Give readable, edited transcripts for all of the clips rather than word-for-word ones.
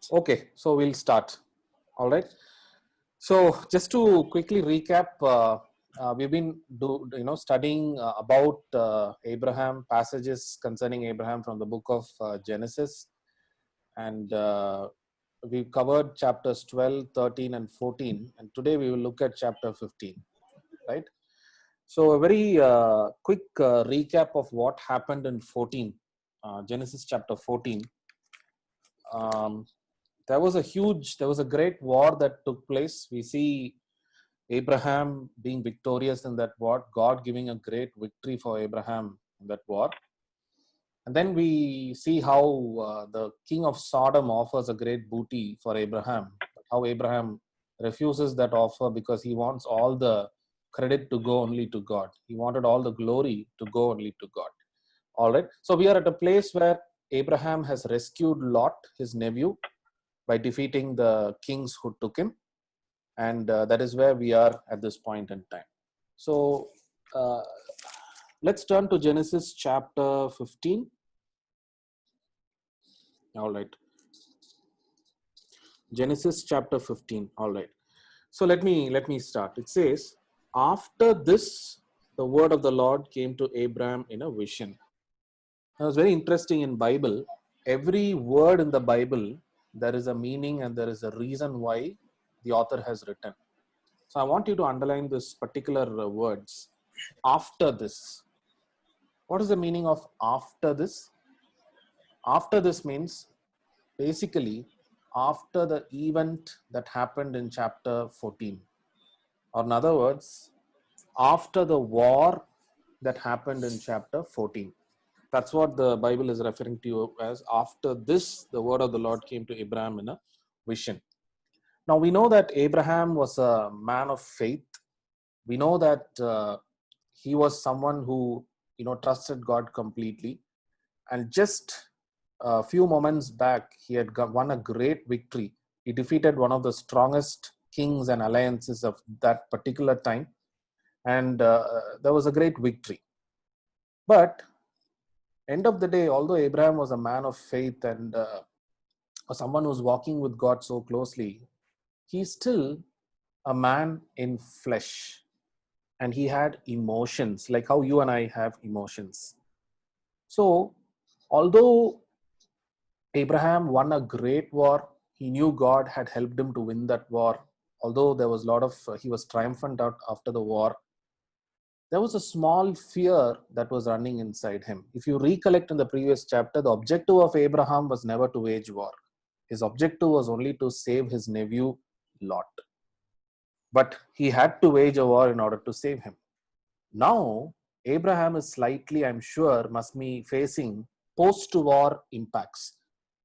Okay, so we'll start. All right. So just to quickly recap, we've been studying about Abraham, passages concerning Abraham from the book of Genesis, and we've covered chapters 12, 13, and 14, and today we will look at chapter 15. Right. So a very quick recap of what happened in 14, Genesis chapter 14. Um, there was a great war that took place. We see Abraham being victorious in that war, God giving a great victory for Abraham in that war. And then we see how the king of Sodom offers a great booty for Abraham, how Abraham refuses that offer because he wants all the credit to go only to God. He wanted all the glory to go only to God. All right. So we are at a place where Abraham has rescued Lot, his nephew, by defeating the kings who took him. And that is where we are at this point in time. So let's turn to Genesis chapter 15. All right. Genesis chapter 15. All right. So let me start. It says, after this, the word of the Lord came to Abraham in a vision. Now, it's very interesting in Bible. Every word in the Bible, there is a meaning and there is a reason why the author has written. So I want you to underline this particular words. After this. What is the meaning of after this? After this means basically after the event that happened in chapter 14. Or in other words, after the war that happened in chapter 14. That's what the Bible is referring to as after this, the word of the Lord came to Abraham in a vision. Now we know that Abraham was a man of faith. We know that he was someone who trusted God completely. And just a few moments back, he had won a great victory. He defeated one of the strongest kings and alliances of that particular time. And there was a great victory. But end of the day, although Abraham was a man of faith and someone who's walking with God so closely, he's still a man in flesh. And he had emotions, like how you and I have emotions. So, although Abraham won a great war, he knew God had helped him to win that war. Although there was a lot of, he was triumphant out after the war, there was a small fear that was running inside him. If you recollect in the previous chapter, the objective of Abraham was never to wage war. His objective was only to save his nephew Lot. But he had to wage a war in order to save him. Now, Abraham is slightly, I'm sure, must be facing post-war impacts.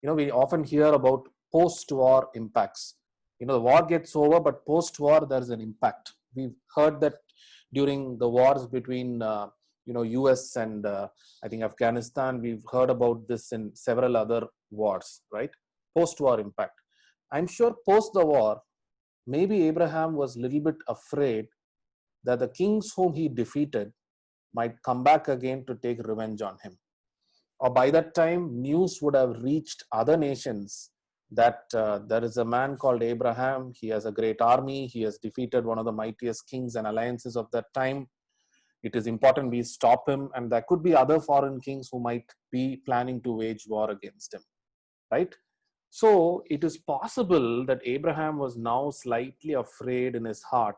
We often hear about post-war impacts. The war gets over, but post-war, there's an impact. We've heard that during the wars between, US and I think Afghanistan. We've heard about this in several other wars, right? Post-war impact. I'm sure post the war, maybe Abraham was a little bit afraid that the kings whom he defeated might come back again to take revenge on him. Or by that time, news would have reached other nations that there is a man called Abraham. He has a great army. He has defeated one of the mightiest kings and alliances of that time. It is important we stop him. And there could be other foreign kings who might be planning to wage war against him, right? So it is possible that Abraham was now slightly afraid in his heart,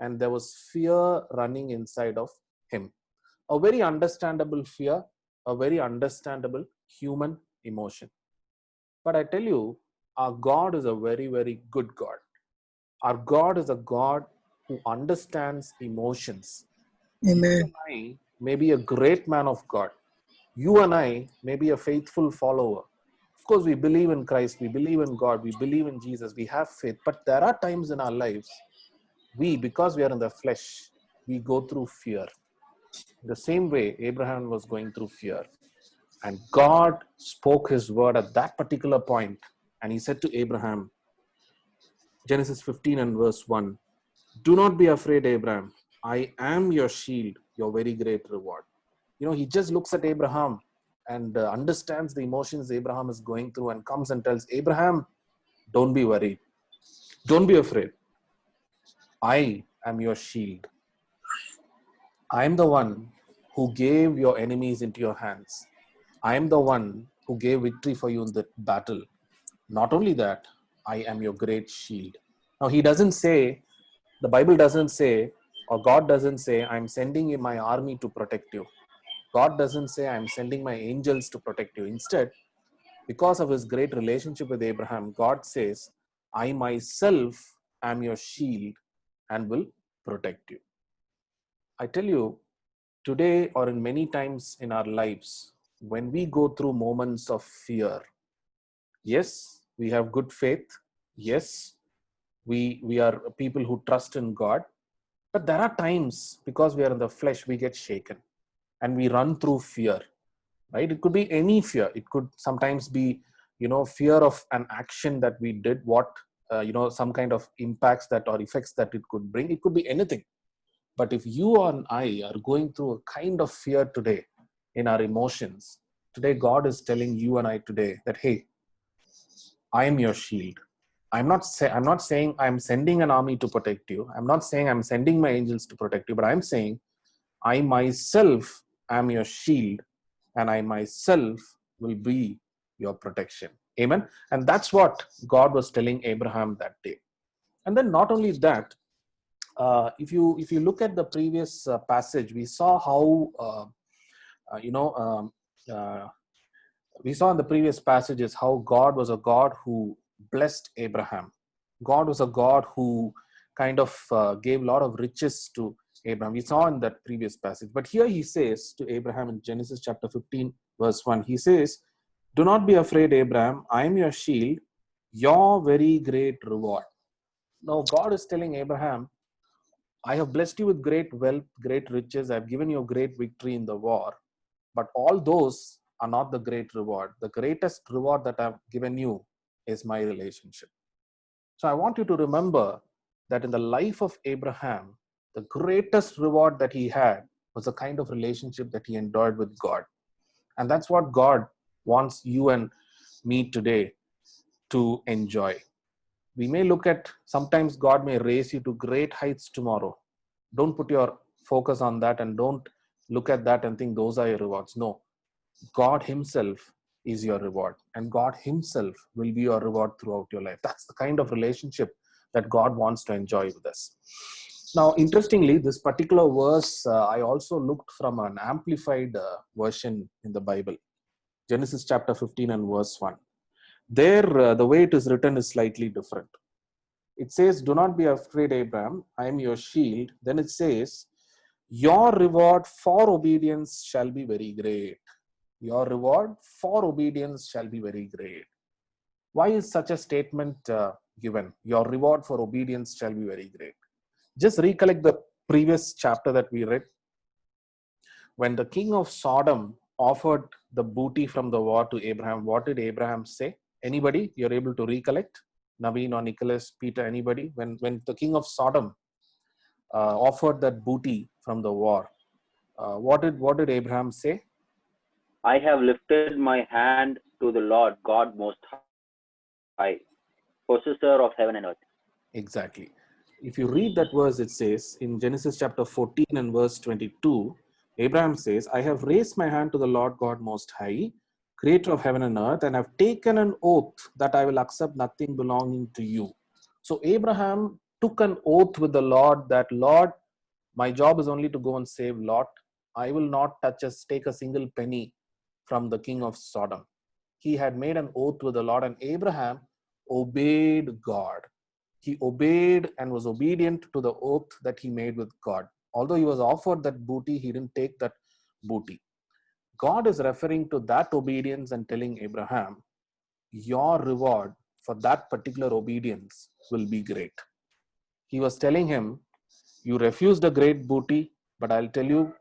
and there was fear running inside of him. A very understandable fear, a very understandable human emotion. But I tell you, our God is a very, very good God. Our God is a God who understands emotions. You Amen. and I may be a great man of God. You and I may be a faithful follower. Of course, we believe in Christ, we believe in God, we believe in Jesus, we have faith. But there are times in our lives, because we are in the flesh, we go through fear. The same way Abraham was going through fear. And God spoke his word at that particular point. And he said to Abraham, Genesis 15 and verse 1, do not be afraid, Abraham. I am your shield, your very great reward. He just looks at Abraham and understands the emotions Abraham is going through and comes and tells Abraham, Don't be worried. Don't be afraid. I am your shield. I am the one who gave your enemies into your hands. I am the one who gave victory for you in the battle. Not only that, I am your great shield. Now, he doesn't say, the Bible doesn't say, or God doesn't say, I'm sending in my army to protect you. God doesn't say, I'm sending my angels to protect you. Instead, because of his great relationship with Abraham, God says, I myself am your shield and will protect you. I tell you, today or in many times in our lives, when we go through moments of fear, yes, we have good faith. Yes, we are people who trust in God. But there are times, because we are in the flesh, we get shaken and we run through fear, right? It could be any fear. It could sometimes be, fear of an action that we did, some kind of impacts that or effects that it could bring. It could be anything. But if you and I are going through a kind of fear today in our emotions, today God is telling you and I today that, hey, I am your shield. I'm not saying I'm sending an army to protect you. I'm not saying I'm sending my angels to protect you, but I'm saying I myself am your shield and I myself will be your protection. Amen. And that's what God was telling Abraham that day. And then not only that, if you look at the previous passage, we saw how uh, you know um, uh, we saw in the previous passages how God was a God who blessed Abraham. God was a God who kind of gave a lot of riches to Abraham. We saw in that previous passage. But here he says to Abraham in Genesis chapter 15, verse 1, he says, do not be afraid, Abraham. I am your shield, your very great reward. Now, God is telling Abraham, I have blessed you with great wealth, great riches. I've given you a great victory in the war. But all those are not the great reward. The greatest reward that I've given you is my relationship. So I want you to remember that in the life of Abraham, the greatest reward that he had was the kind of relationship that he enjoyed with God. And that's what God wants you and me today to enjoy. We may look at, sometimes God may raise you to great heights tomorrow. Don't put your focus on that and don't look at that and think those are your rewards. No, God himself is your reward and God himself will be your reward throughout your life. That's the kind of relationship that God wants to enjoy with us. Now, interestingly, this particular verse, I also looked from an amplified version in the Bible, Genesis chapter 15 and verse 1. There, the way it is written is slightly different. It says, do not be afraid, Abraham, I am your shield. Then it says, your reward for obedience shall be very great. Your reward for obedience shall be very great. Why is such a statement given? Your reward for obedience shall be very great. Just recollect the previous chapter that we read. When the king of Sodom offered the booty from the war to Abraham, what did Abraham say? Anybody? You're able to recollect? Naveen or Nicholas, Peter, anybody? When the king of Sodom offered that booty from the war, what did Abraham say? I have lifted my hand to the Lord God Most High, possessor of heaven and earth. Exactly. If you read that verse, it says in Genesis chapter 14 and verse 22, Abraham says, I have raised my hand to the Lord God Most High, creator of heaven and earth, and have taken an oath that I will accept nothing belonging to you. So Abraham took an oath with the Lord that, Lord, my job is only to go and save Lot. I will not take a single penny from the king of Sodom. He had made an oath with the Lord, and Abraham obeyed God. He obeyed and was obedient to the oath that he made with God. Although he was offered that booty, he didn't take that booty. God is referring to that obedience and telling Abraham, your reward for that particular obedience will be great. He was telling him, you refused a great booty, but I'll tell you,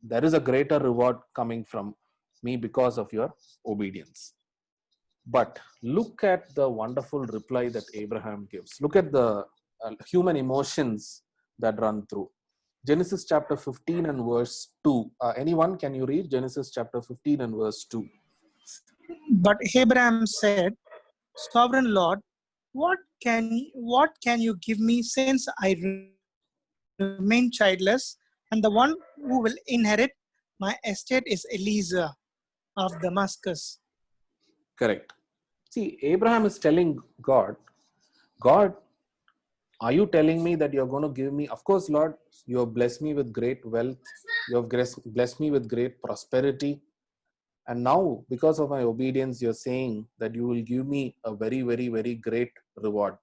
there is a greater reward coming from me because of your obedience. But look at the wonderful reply that Abraham gives. Look at the human emotions that run through. Genesis chapter 15 and verse 2. Anyone, can you read Genesis chapter 15 and verse 2? But Abraham said, Sovereign Lord, what can you give me, since I remain childless, and the one who will inherit my estate is Eliezer of Damascus? Correct. See, Abraham is telling God, God, are you telling me that you're going to give me? Of course, Lord, you have blessed me with great wealth. You have blessed me with great prosperity. And now, because of my obedience, you're saying that you will give me a very, very, very great reward.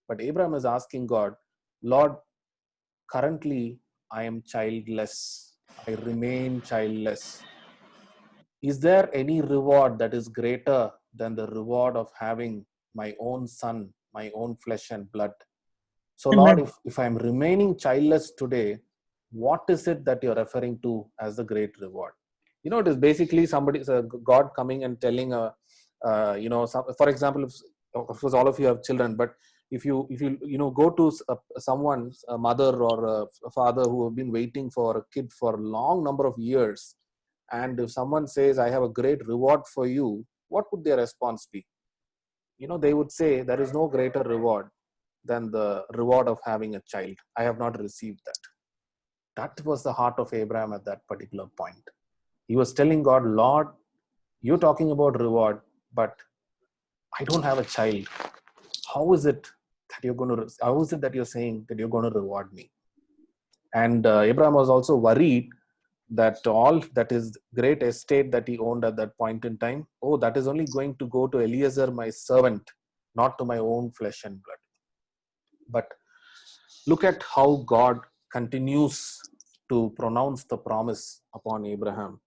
But Abraham is asking God, Lord, currently I am childless. I remain childless. Is there any reward that is greater than the reward of having my own son, my own flesh and blood? So, Lord, Amen. if I'm remaining childless today, what is it that you're referring to as the great reward? You know, it is basically somebody, God coming and telling for example, if, of course, all of you have children, but if you go to someone's a mother or a father who have been waiting for a kid for a long number of years, and if someone says, I have a great reward for you, what would their response be? They would say, there is no greater reward than the reward of having a child. I have not received that. That was the heart of Abraham at that particular point. He was telling God, Lord, you're talking about reward, but I don't have a child. How is it how is it that you're saying that you're going to reward me? And Abraham was also worried that all that is great estate that he owned at that point in time, that is only going to go to Eliezer, my servant, not to my own flesh and blood. But look at how God continues to pronounce the promise upon Abraham.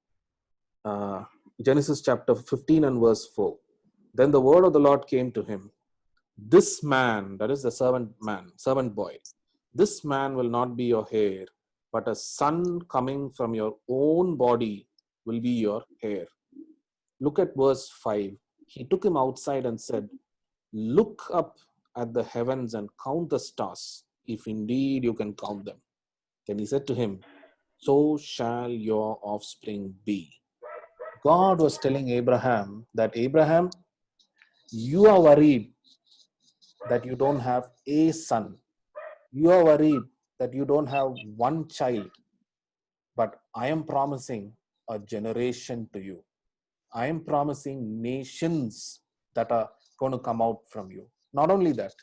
Genesis chapter 15 and verse 4. Then the word of the Lord came to him. This man, that is the servant boy, this man will not be your heir, but a son coming from your own body will be your heir. Look at verse 5. He took him outside and said, look up at the heavens and count the stars, if indeed you can count them. Then he said to him, so shall your offspring be. God was telling Abraham that, Abraham, you are worried that you don't have a son. You are worried that you don't have one child. But I am promising a generation to you. I am promising nations that are going to come out from you. Not only that,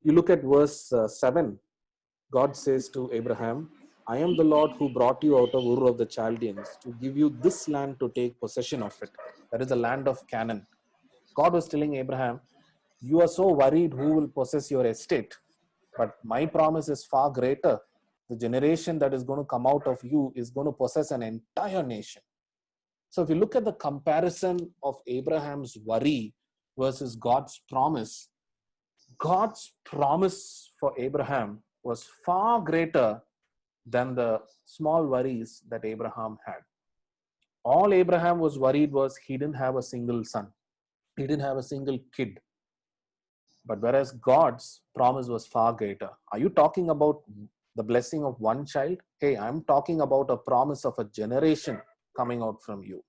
you look at verse 7. God says to Abraham, I am the Lord who brought you out of Ur of the Chaldeans to give you this land to take possession of it. That is the land of Canaan. God was telling Abraham, you are so worried who will possess your estate, but my promise is far greater. The generation that is going to come out of you is going to possess an entire nation. So if you look at the comparison of Abraham's worry versus God's promise for Abraham was far greater than the small worries that Abraham had. All Abraham was worried was he didn't have a single son. He didn't have a single kid. But whereas God's promise was far greater. Are you talking about the blessing of one child? Hey, I'm talking about a promise of a generation coming out from you.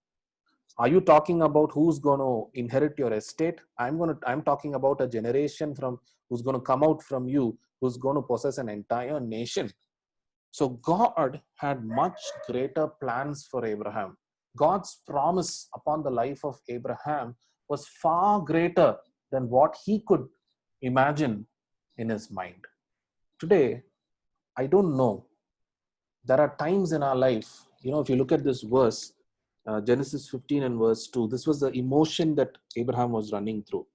Are you talking about who's going to inherit your estate? I'm talking about a generation who's going to come out from you, who's going to possess an entire nation. So God had much greater plans for Abraham. God's promise upon the life of Abraham was far greater than what he could imagine in his mind. Today, I don't know. There are times in our life, if you look at this verse, Genesis 15 and verse 2, this was the emotion that Abraham was running through.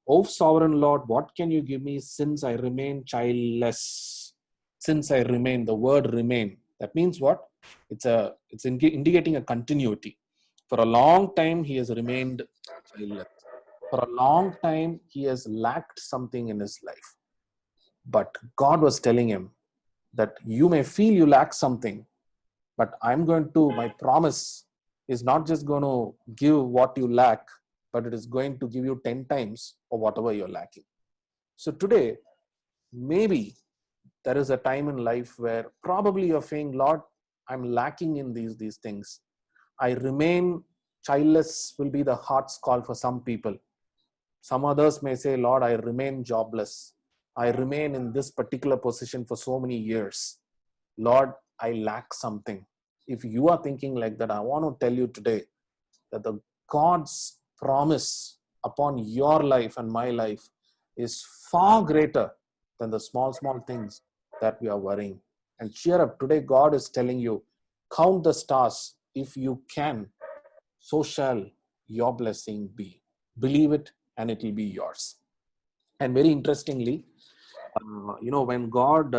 O sovereign Lord, what can you give me since I remain childless? Since I remain, the word remain, that means what? It's indicating a continuity. For a long time, he has remained childless. For a long time, he has lacked something in his life. But God was telling him that you may feel you lack something, but my promise is not just going to give what you lack, but it is going to give you 10 times of whatever you're lacking. So today, maybe there is a time in life where probably you're saying, Lord, I'm lacking in these things. I remain childless will be the heart's call for some people. Some others may say, Lord, I remain jobless. I remain in this particular position for so many years. Lord, I lack something. If you are thinking like that, I want to tell you today that the God's promise upon your life and my life is far greater than the small things that we are worrying. And cheer up. Today, God is telling you, count the stars. If you can, so shall your blessing be. Believe it and it will be yours. And very interestingly, when God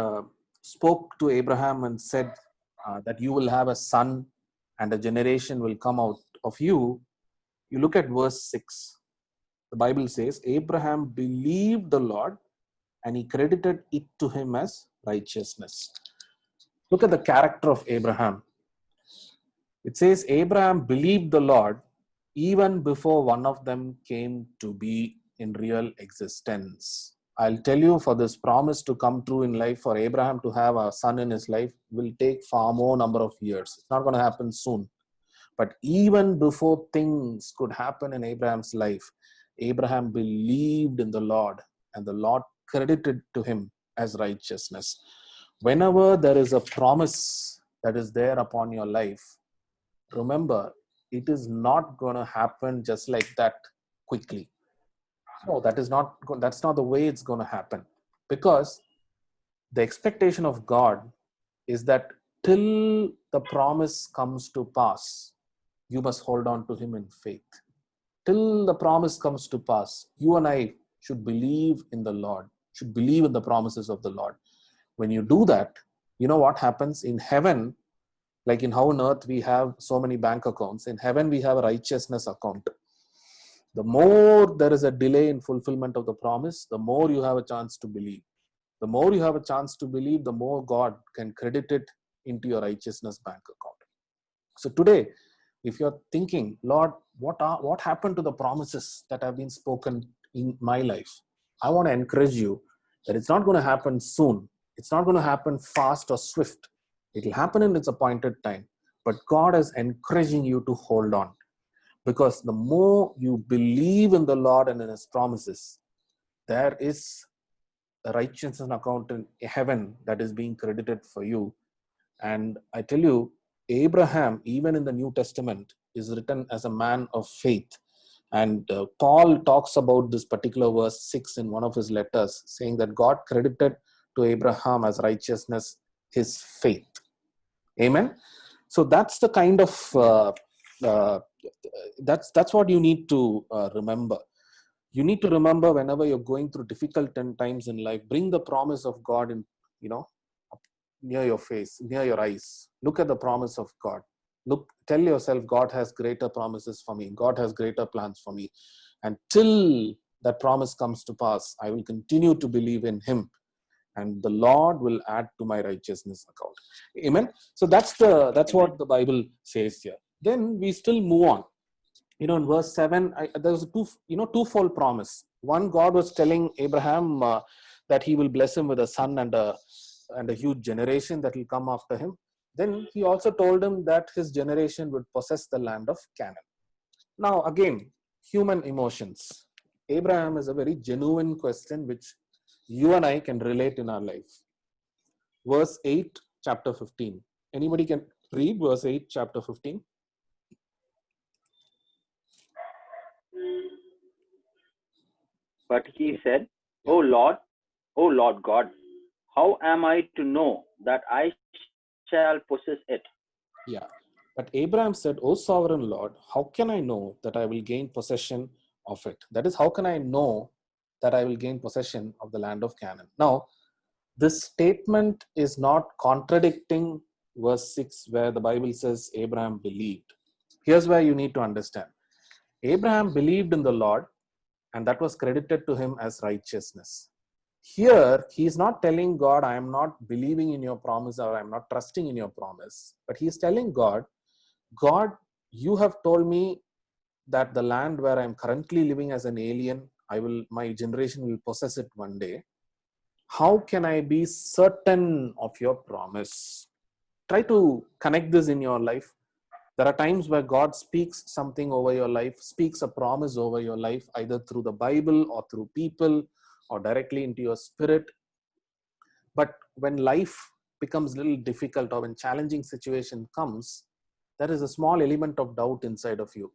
spoke to Abraham and said that you will have a son and a generation will come out of you, you look at verse 6. The Bible says, Abraham believed the Lord and he credited it to him as righteousness. Look at the character of Abraham. It says, Abraham believed the Lord even before one of them came to be in real existence. I'll tell you, for this promise to come true in life, for Abraham to have a son in his life, will take far more number of years. It's not going to happen soon. But even before things could happen in Abraham's life, Abraham believed in the Lord and the Lord credited to him as righteousness. Whenever there is a promise that is there upon your life, remember, it is not going to happen just like that quickly. No, that's not the way it's going to happen. Because the expectation of God is that till the promise comes to pass, you must hold on to him in faith. Till the promise comes to pass, you and I should believe in the Lord, should believe in the promises of the Lord. When you do that, you know what happens in heaven? Like in how on earth we have so many bank accounts, in heaven we have a righteousness account. The more there is a delay in fulfillment of the promise, the more you have a chance to believe. The more you have a chance to believe, the more God can credit it into your righteousness bank account. So today, if you're thinking, Lord, what happened to the promises that have been spoken in my life? I want to encourage you that it's not going to happen soon. It's not going to happen fast or swift. It will happen in its appointed time. But God is encouraging you to hold on. Because the more you believe in the Lord and in his promises, there is a righteousness account in heaven that is being credited for you. And I tell you, Abraham, even in the New Testament, is written as a man of faith. And Paul talks about this particular verse 6 in one of his letters, saying that God credited to Abraham as righteousness his faith. Amen. So that's the kind of that's what you need to remember. You need to remember, whenever you're going through difficult times in life, bring the promise of God in, up near your face, near your eyes. Look at the promise of God. Tell yourself, God has greater promises for me. God has greater plans for me. And till that promise comes to pass, I will continue to believe in him. And the Lord will add to my righteousness account. Amen. So that's what the Bible says here. Then we still move on. In verse 7, there was a twofold promise. One, God was telling Abraham that he will bless him with a son and a huge generation that will come after him. Then he also told him that his generation would possess the land of Canaan. Now, again, human emotions. Abraham is a very genuine question which you and I can relate in our life. Verse 8, chapter 15. Anybody can read verse 8, chapter 15? But he said, O Lord God, how am I to know that I shall possess it? Yeah. But Abraham said, O sovereign Lord, how can I know that I will gain possession of it? That is, how can I know that I will gain possession of the land of Canaan? Now, this statement is not contradicting verse 6, where the Bible says Abraham believed. Here's where you need to understand. Abraham believed in the Lord, and that was credited to him as righteousness. Here, he is not telling God, I am not believing in your promise, or I am not trusting in your promise. But he is telling God, you have told me that the land where I am currently living as an alien, my generation will possess it one day. How can I be certain of your promise? Try to connect this in your life. There are times where God speaks something over your life, speaks a promise over your life, either through the Bible or through people or directly into your spirit. But when life becomes a little difficult or when challenging situation comes, there is a small element of doubt inside of you.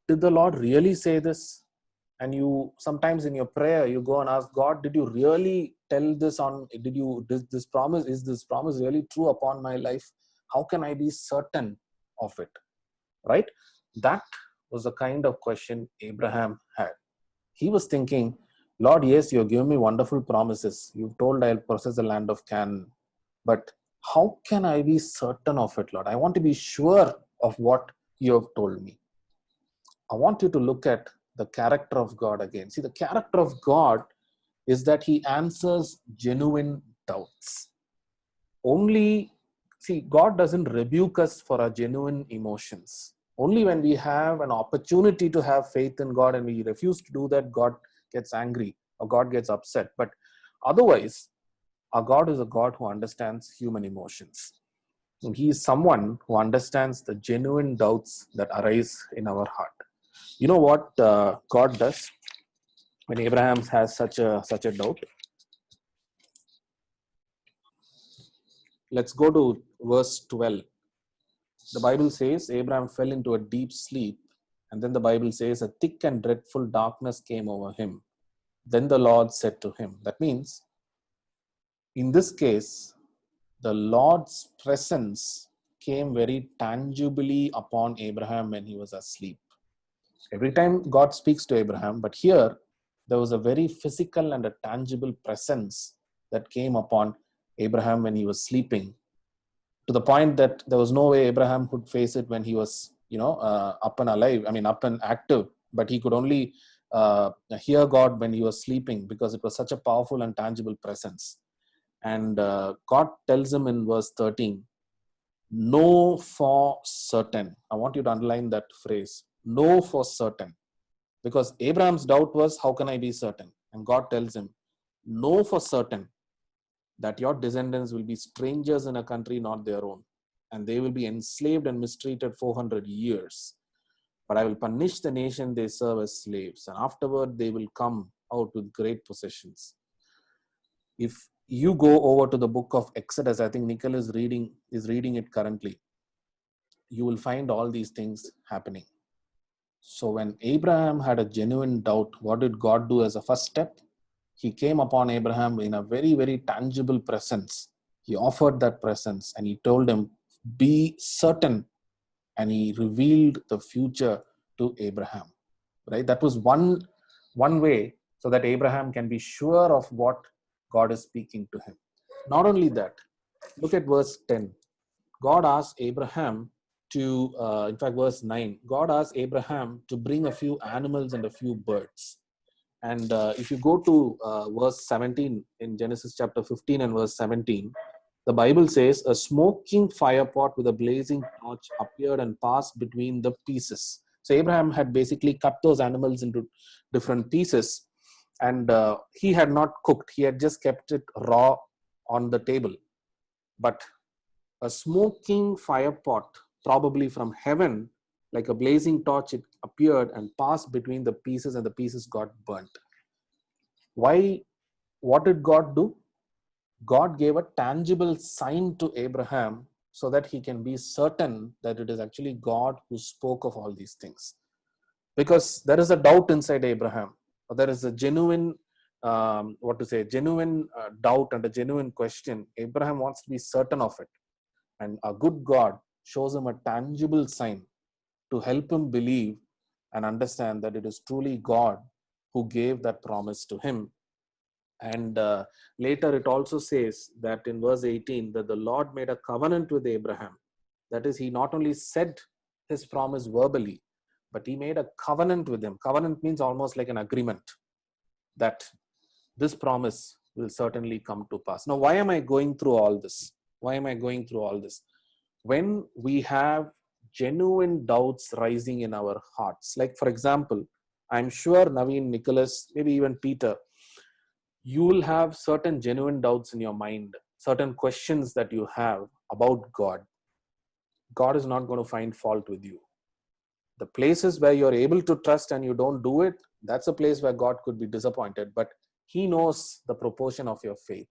Did the Lord really say this? And you sometimes in your prayer, you go and ask God, did you really tell this on, is this promise really true upon my life? How can I be certain of it? Right? That was the kind of question Abraham had. He was thinking, Lord, yes, you've given me wonderful promises. You've told I'll possess the land of Canaan. But how can I be certain of it, Lord? I want to be sure of what you have told me. I want you to look at the character of God again. See, the character of God is that he answers genuine doubts. God doesn't rebuke us for our genuine emotions. Only when we have an opportunity to have faith in God and we refuse to do that, God gets angry or God gets upset. But otherwise, our God is a God who understands human emotions. And he is someone who understands the genuine doubts that arise in our heart. You know what God does when Abraham has such a doubt? Let's go to verse 12. The Bible says Abraham fell into a deep sleep, and then the Bible says a thick and dreadful darkness came over him. Then the Lord said to him. That means, in this case, the Lord's presence came very tangibly upon Abraham when he was asleep. Every time God speaks to Abraham, but here there was a very physical and a tangible presence that came upon Abraham when he was sleeping, to the point that there was no way Abraham could face it when he was, up and alive, up and active, but he could only hear God when he was sleeping because it was such a powerful and tangible presence. And God tells him in verse 13, know for certain. I want you to underline that phrase, know for certain. Because Abraham's doubt was, how can I be certain? And God tells him, know for certain that your descendants will be strangers in a country not their own, and they will be enslaved and mistreated 400 years. But I will punish the nation they serve as slaves, and afterward they will come out with great possessions. If you go over to the book of Exodus, I think Nikhil is reading it currently, you will find all these things happening. So when Abraham had a genuine doubt, what did God do as a first step? He came upon Abraham in a very, very tangible presence. He offered that presence and he told him, be certain. And he revealed the future to Abraham. Right? That was one way so that Abraham can be sure of what God is speaking to him. Not only that, look at verse 10. God asked Abraham to, in fact, verse 9, God asked Abraham to bring a few animals and a few birds. And if you go to verse 17 in Genesis chapter 15 and verse 17, the Bible says, a smoking fire pot with a blazing torch appeared and passed between the pieces. So Abraham had basically cut those animals into different pieces, and he had not cooked. He had just kept it raw on the table. But a smoking fire pot, probably from heaven, like a blazing torch, it appeared and passed between the pieces, and the pieces got burnt. Why? What did God do? God gave a tangible sign to Abraham so that he can be certain that it is actually God who spoke of all these things. Because there is a doubt inside Abraham, or there is a genuine, genuine doubt and a genuine question. Abraham wants to be certain of it. And a good God shows him a tangible sign to help him believe and understand that it is truly God who gave that promise to him. And later it also says that in verse 18 that the Lord made a covenant with Abraham. That is, he not only said his promise verbally, but he made a covenant with him. Covenant means almost like an agreement that this promise will certainly come to pass. Now, why am I going through all this? When we have genuine doubts rising in our hearts, like for example, I'm sure Naveen, Nicholas, maybe even Peter, you will have certain genuine doubts in your mind, certain questions that you have about God. God is not going to find fault with you. The places where you're able to trust and you don't do it, that's a place where God could be disappointed. But He knows the proportion of your faith.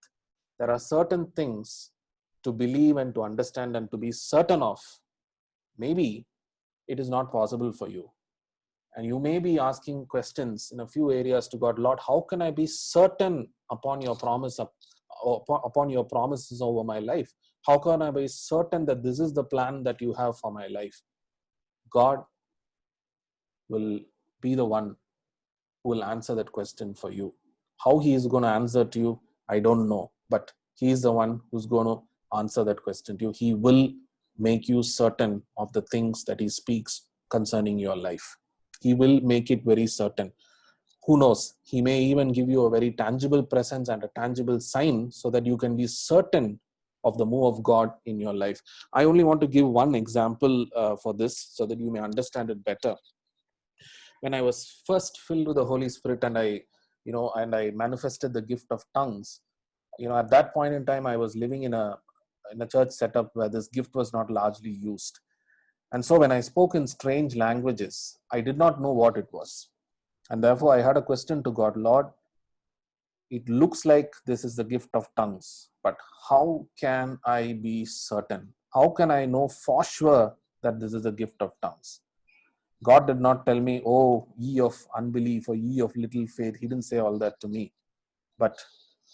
There are certain things to believe and to understand and to be certain of. Maybe it is not possible for you. And you may be asking questions in a few areas to God. Lord, how can I be certain upon your promise, upon your promises over my life? How can I be certain that this is the plan that you have for my life? God will be the one who will answer that question for you. How He is going to answer to you, I don't know. But He is the one who's going to answer that question to you. He will make you certain of the things that He speaks concerning your life. He will make it very certain. Who knows? He may even give you a very tangible presence and a tangible sign so that you can be certain of the move of God in your life. I only want to give one example for this so that you may understand it better. When I was first filled with the Holy Spirit and I manifested the gift of tongues, at that point in time, I was living in a church setup where this gift was not largely used. And so when I spoke in strange languages, I did not know what it was. And therefore, I had a question to God. Lord, it looks like this is the gift of tongues, but how can I be certain? How can I know for sure that this is a gift of tongues? God did not tell me, oh, ye of unbelief or ye of little faith. He didn't say all that to me. But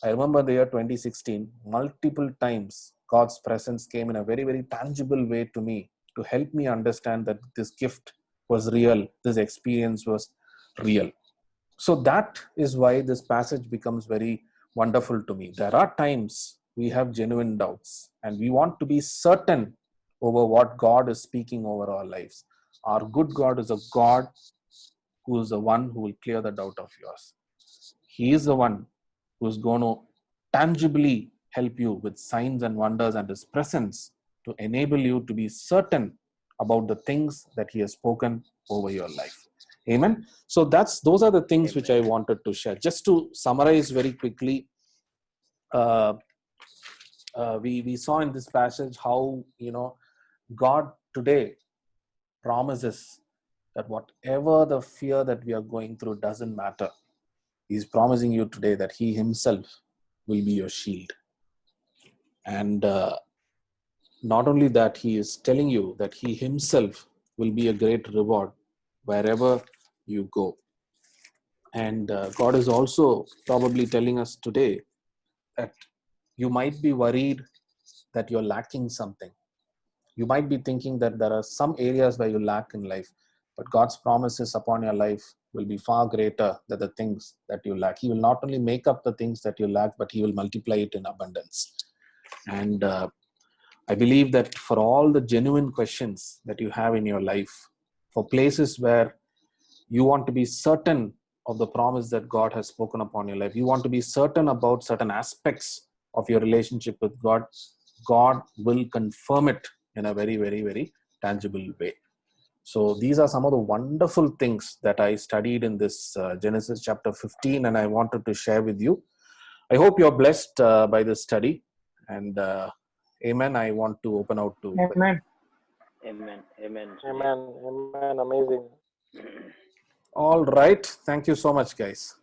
I remember the year 2016, multiple times God's presence came in a very, very tangible way to me to help me understand that this gift was real, this experience was real. So that is why this passage becomes very wonderful to me. There are times we have genuine doubts and we want to be certain over what God is speaking over our lives. Our good God is a God who is the one who will clear the doubt of yours. He is the one who is going to tangibly help you with signs and wonders and His presence to enable you to be certain about the things that He has spoken over your life. Amen. So those are the things Amen. which I wanted to share. Just to summarize very quickly, we saw in this passage how God today promises that whatever the fear that we are going through doesn't matter. He's promising you today that He Himself will be your shield. And not only that, He is telling you that He Himself will be a great reward wherever you go. And God is also probably telling us today that you might be worried that you're lacking something. You might be thinking that there are some areas where you lack in life, but God's promises upon your life will be far greater than the things that you lack. He will not only make up the things that you lack, but He will multiply it in abundance. And I believe that for all the genuine questions that you have in your life, for places where you want to be certain of the promise that God has spoken upon your life, you want to be certain about certain aspects of your relationship with God, God will confirm it in a very, very, very tangible way. So these are some of the wonderful things that I studied in this Genesis chapter 15, and I wanted to share with you. I hope you're blessed by this study. And amen. I want to open out to Amen. Amen. Amen. Amen. Amen. Amazing. all right. Thank you so much, guys.